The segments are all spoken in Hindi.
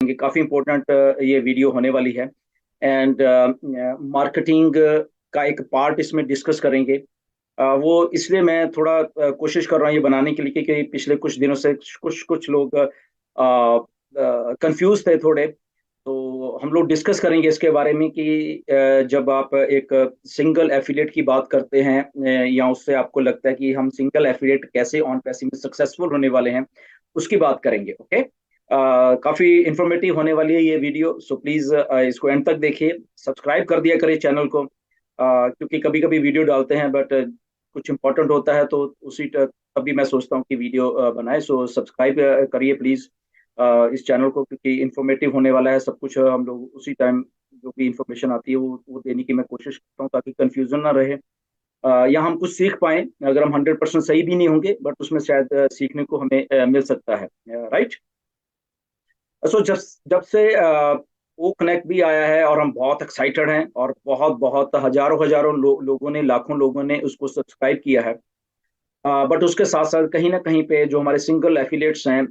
काफी इम्पोर्टेंट ये वीडियो होने वाली है। एंड मार्केटिंग का एक पार्ट इसमें डिस्कस करेंगे। वो इसलिए मैं थोड़ा कोशिश कर रहा हूँ ये बनाने के लिए, क्योंकि पिछले कुछ दिनों से कुछ कुछ लोग कंफ्यूज थे थोड़े। तो हम लोग डिस्कस करेंगे इसके बारे में कि जब आप एक सिंगल एफिलिएट की बात करते हैं, या उससे आपको लगता है कि हम सिंगल एफिलिएट कैसे ऑन पैसिव में सक्सेसफुल होने वाले हैं, उसकी बात करेंगे। ओके। काफी इंफॉर्मेटिव होने वाली है ये वीडियो, सो प्लीज इसको एंड तक देखिए। सब्सक्राइब कर दिया करिए चैनल को, क्योंकि कभी कभी वीडियो डालते हैं बट कुछ इंपॉर्टेंट होता है तो तभी मैं सोचता हूँ कि वीडियो बनाए। सो सब्सक्राइब करिए प्लीज इस चैनल को, क्योंकि इंफॉर्मेटिव होने वाला है सब कुछ। हम लोग उसी टाइम जो भी इंफॉर्मेशन आती है वो देने की मैं कोशिश करता हूँ, ताकि कंफ्यूजन ना रहे, या हम कुछ सीख पाए। अगर हम 100% सही भी नहीं होंगे बट उसमें शायद सीखने को हमें मिल सकता है। राइट। सो जब जब से वो कनेक्ट भी आया है और हम बहुत एक्साइटेड हैं, और बहुत बहुत हजारों हजारों लोगों ने, लाखों लोगों ने उसको सब्सक्राइब किया है। बट उसके साथ साथ कहीं ना कहीं पे जो हमारे सिंगल एफिलिएट्स हैं,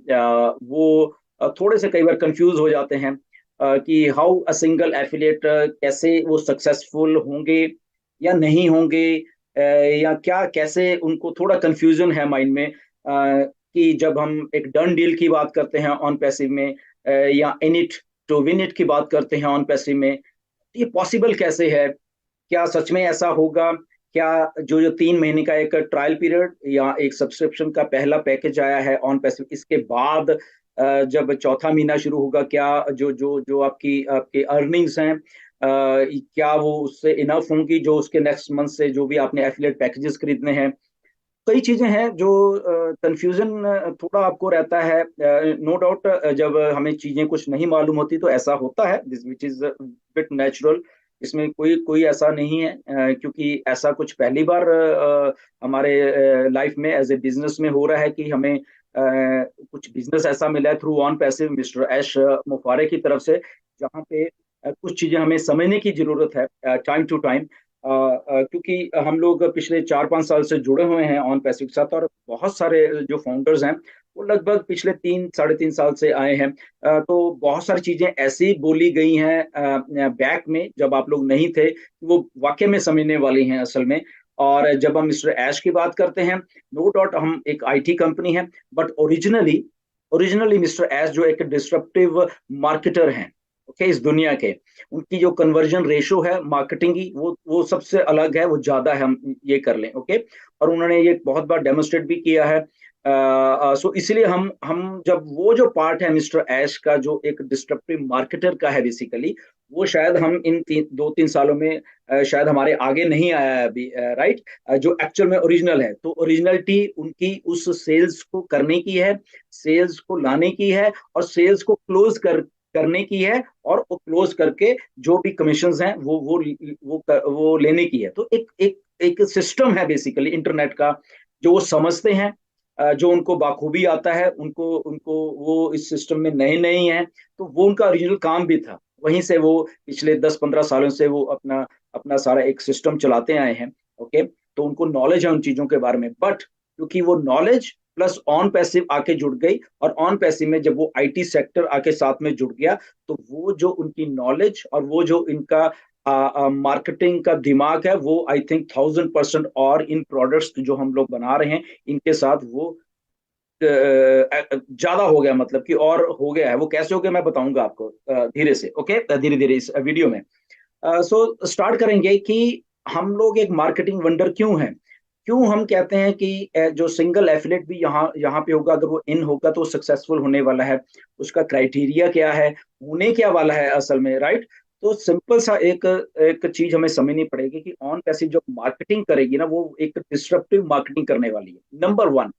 वो थोड़े से कई बार कंफ्यूज हो जाते हैं कि हाउ अ सिंगल एफिलिएट, कैसे वो सक्सेसफुल होंगे या नहीं होंगे, या क्या, कैसे, उनको थोड़ा कंफ्यूजन है माइंड में। कि जब हम एक डन डील की बात करते हैं ऑन पैसिव में, या in it to win it की बात करते हैं ऑन पैसिव में, ये पॉसिबल कैसे है? क्या सच में ऐसा होगा? क्या जो जो 3 महीने का एक ट्रायल पीरियड या एक सब्सक्रिप्शन का पहला पैकेज आया है ऑन पैसिव, इसके बाद जब चौथा महीना शुरू होगा, क्या जो जो जो आपकी आपकी अर्निंग्स हैं, क्या वो उससे इनफ होंगी, जो उसके नेक्स्ट मंथ से जो भी आपने एफिलिएट पैकेजेस खरीदने हैं? कई चीजें हैं जो कंफ्यूजन थोड़ा आपको रहता है। नो डाउट, जब हमें चीजें कुछ नहीं मालूम होती तो ऐसा होता है, this which is bit natural. इसमें कोई कोई ऐसा नहीं है, क्योंकि ऐसा कुछ पहली बार हमारे लाइफ में एज ए बिजनेस में हो रहा है कि हमें कुछ बिजनेस ऐसा मिला है थ्रू ऑन पैसिव मिस्टर ऐश मुफारे की तरफ से, जहाँ पे कुछ चीजें हमें समझने की जरूरत है टाइम टू टाइम। क्योंकि हम लोग पिछले 4-5 साल से जुड़े हुए हैं ऑन पैसिव के साथ, और बहुत सारे जो फाउंडर्स हैं वो लगभग पिछले 3-3.5 साल से आए हैं। तो बहुत सारी चीजें ऐसी बोली गई हैं बैक में, जब आप लोग नहीं थे, वो वाकई में समझने वाली हैं असल में। और जब हम मिस्टर ऐश की बात करते हैं, नो डाउट हम एक आईटी कंपनी है, बट ओरिजिनली ओरिजिनली मिस्टर ऐश जो एक डिस्ट्रप्टिव मार्केटर हैं, ओके, इस दुनिया के, उनकी जो कन्वर्जन रेशो है मार्केटिंग की, वो सबसे अलग है, वो ज्यादा है, हम ये कर लें। ओके। और उन्होंने ये बहुत बार डेमोन्स्ट्रेट भी किया है। सो इसलिए हम जब वो जो पार्ट है मिस्टर ऐश का, जो एक डिस्ट्रप्टिव मार्केटर का है बेसिकली, वो शायद हम इन 2-3 सालों में शायद हमारे आगे नहीं आया है अभी। राइट। जो एक्चुअल में ओरिजिनल है, तो ओरिजिनलिटी उनकी उस सेल्स को करने की है, सेल्स को लाने की है, और सेल्स को क्लोज करने की है, और वो क्लोज करके जो भी कमीशंस हैं वो लेने की है। तो एक एक एक सिस्टम है बेसिकली इंटरनेट का, जो वो समझते हैं, जो उनको बाखूबी आता है, उनको उनको वो इस सिस्टम में नए नए हैं, तो वो उनका ओरिजिनल काम भी था। वहीं से वो पिछले 10-15 सालों से वो अपना अपना सारा एक सिस्टम चलाते आए हैं। ओके। तो उनको नॉलेज है उन चीजों के बारे में, बट क्योंकि वो नॉलेज प्लस ऑन पैसिव आके जुड़ गई, और ऑन पैसिव में जब वो आईटी सेक्टर आके साथ में जुड़ गया, तो वो जो उनकी नॉलेज और वो जो इनका मार्केटिंग का दिमाग है, वो आई थिंक 1000% और इन प्रोडक्ट्स जो हम लोग बना रहे हैं इनके साथ वो ज्यादा हो गया, मतलब कि और हो गया है। वो कैसे हो गया मैं बताऊंगा आपको धीरे से। ओके, धीरे धीरे इस वीडियो में। सो स्टार्ट करेंगे कि हम लोग एक मार्केटिंग वंडर क्यों है, क्यों हम कहते हैं कि जो सिंगल एफिलेट भी यहाँ यहाँ पे होगा, अगर वो इन होगा तो सक्सेसफुल होने वाला है। उसका क्राइटेरिया क्या है, होने क्या वाला है असल में, राइट? तो सिंपल सा एक एक चीज हमें समझनी पड़ेगी कि ऑन पैसिव जो मार्केटिंग करेगी ना, वो एक डिस्ट्रप्टिव मार्केटिंग करने वाली है। नंबर वन,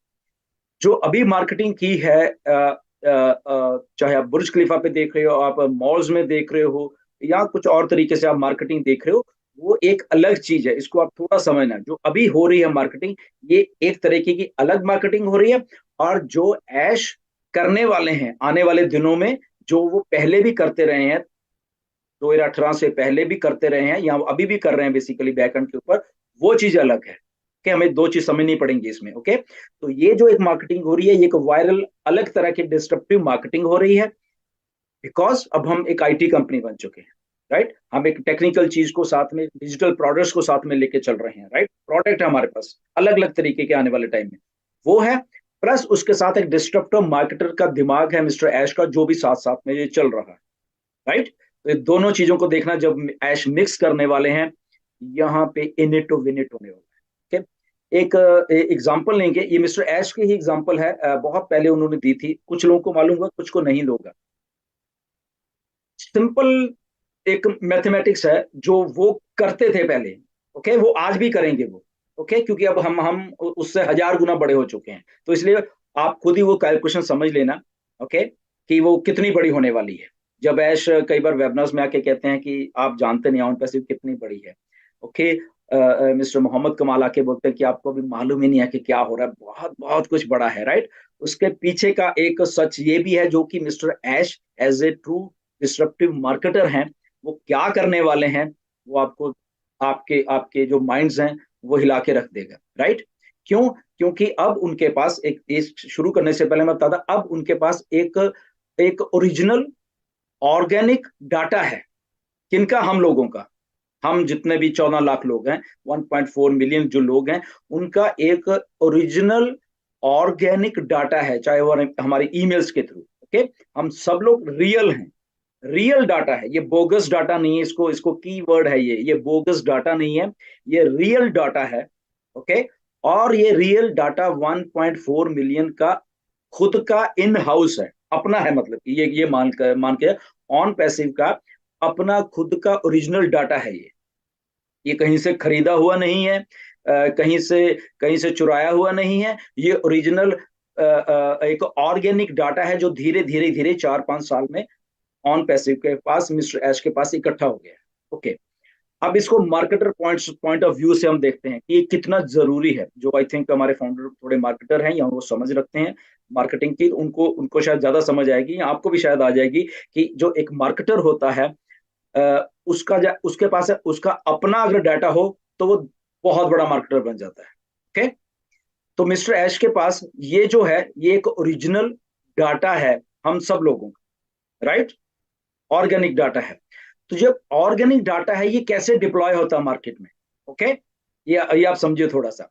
जो अभी मार्केटिंग की है, चाहे आप बुर्ज खलीफा पे देख रहे हो, आप मॉल्स में देख रहे हो, या कुछ और तरीके से आप मार्केटिंग देख रहे हो, वो एक अलग चीज है। इसको आप थोड़ा समझना, जो अभी हो रही है मार्केटिंग, ये एक तरीके की अलग मार्केटिंग हो रही है। और जो ऐश करने वाले हैं आने वाले दिनों में, जो वो पहले भी करते रहे हैं, 2018 से पहले भी करते रहे हैं, या अभी भी कर रहे हैं बेसिकली बैकएंड के ऊपर, वो चीज अलग है। कि हमें दो चीज समझनी पड़ेंगी इसमें। ओके। तो ये जो एक मार्केटिंग हो रही है, ये एक वायरल अलग तरह की डिस्ट्रप्टिव मार्केटिंग हो रही है। बिकॉज अब हम एक आईटी कंपनी बन चुके हैं, राइट। हम एक टेक्निकल चीज को साथ में, डिजिटल प्रोडक्ट्स को साथ में लेके चल रहे हैं, राइट। प्रोडक्ट है हमारे पास अलग अलग तरीके के आने वाले टाइम में, वो है। प्लस उसके साथ एक डिस्ट्रप्टिव मार्केटर का दिमाग है मिस्टर ऐश का, जो भी साथ साथ में ये चल रहा है, राइट। तो ये दोनों चीजों को देखना, जब ऐश मिक्स करने वाले हैं, यहाँ पे in it to win it होने वाला है। ठीक। एक एग्जाम्पल लेंगे, ये मिस्टर ऐश की ही एग्जाम्पल है, बहुत पहले उन्होंने दी थी, कुछ लोगों को मालूम होगा, कुछ को नहीं होगा। सिंपल एक मैथमेटिक्स है जो वो करते थे पहले, ओके, वो आज भी करेंगे वो, ओके, क्योंकि अब हम उससे हजार गुना बड़े हो चुके हैं, तो इसलिए आप खुद ही वो कैलकुलेशन समझ लेना, ओके, कि वो कितनी बड़ी होने वाली है। जब ऐश कई बार वेबनार्स में आके कहते हैं कि आप जानते नहीं ऑन पैसिव कितनी बड़ी है, ओके, मिस्टर मोहम्मद कमाल आके बोलते हैं कि आपको अभी मालूम ही नहीं है कि क्या हो रहा है, बहुत बहुत कुछ बड़ा है, राइट। उसके पीछे का एक सच ये भी है, जो कि Mr Ash as a true disruptive marketer हैं, वो क्या करने वाले हैं, वो आपको, आपके आपके जो माइंड्स हैं वो हिला के रख देगा, राइट। क्यों? क्योंकि अब उनके पास एक शुरू करने से पहले मैं बता था, अब उनके पास एक एक ओरिजिनल ऑर्गेनिक डाटा है। किनका? हम लोगों का। हम जितने भी 14 लाख लोग हैं, 1.4 मिलियन जो लोग हैं, उनका एक ओरिजिनल ऑर्गेनिक डाटा है, चाहे वो हमारे ईमेल्स के थ्रू, ओके। हम सब लोग रियल हैं, रियल डाटा है, ये बोगस डाटा नहीं है, इसको इसको की वर्ड है, ये बोगस डाटा नहीं है, ये रियल डाटा है, ओके। और ये रियल डाटा 1.4 मिलियन का खुद का इन हाउस है, अपना है, मतलब ये मान के ऑन पैसिव का अपना खुद का ओरिजिनल डाटा है ये कहीं से खरीदा हुआ नहीं है, कहीं से चुराया हुआ नहीं है, ये ओरिजिनल एक ऑर्गेनिक डाटा है, जो धीरे धीरे धीरे 4-5 साल में ऑन पैसिव के पास, मिस्टर ऐश के पास इकट्ठा हो गया है, ओके। अब इसको मार्केटर पॉइंट ऑफ व्यू से हम देखते हैं कि ये कितना जरूरी है, जो आई थिंक हमारे फाउंडर थोड़े मार्केटर हैं या वो समझ रखते हैं मार्केटिंग की, उनको उनको शायद ज्यादा समझ आएगी, या आपको भी शायद आ जाएगी, कि जो एक मार्केटर होता है, उसके पास है, उसका अपना अगर डाटा हो, तो वो बहुत बड़ा मार्केटर बन जाता है, ओके। तो मिस्टर ऐश के पास ये जो है, ये एक ओरिजिनल डाटा है हम सब लोगों का, राइट। ऑर्गेनिक डाटा है। तो जब ऑर्गेनिक डाटा है, ये कैसे डिप्लॉय होता है मार्केट में, ओके, ये आप समझिए थोड़ा सा।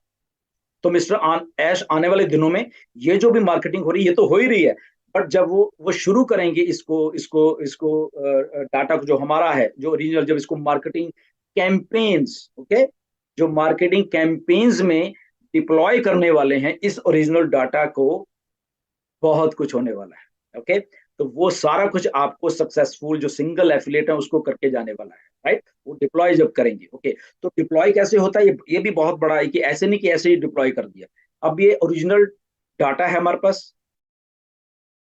तो मिस्टर ऐश आने वाले दिनों में, ये जो भी मार्केटिंग हो रही है, ये तो हो ही रही है, बट जब वो शुरू करेंगे इसको इसको इसको डाटा को जो हमारा है, जो ओरिजिनल, जब इसको मार्केटिंग कैंपेन्स, ओके, जो मार्केटिंग कैंपेन्स में डिप्लॉय करने वाले हैं इस ओरिजिनल डाटा को, बहुत कुछ होने वाला है, ओके। तो वो सारा कुछ आपको सक्सेसफुल जो सिंगल एफिलिएट है उसको करके जाने वाला है, राइट। वो डिप्लॉय जब करेंगे, ओके। तो डिप्लॉय कैसे होता है, ये भी बहुत बड़ा है, कि ऐसे नहीं कि ऐसे ही डिप्लॉय कर दिया। अब ये ओरिजिनल डाटा है हमारे पास,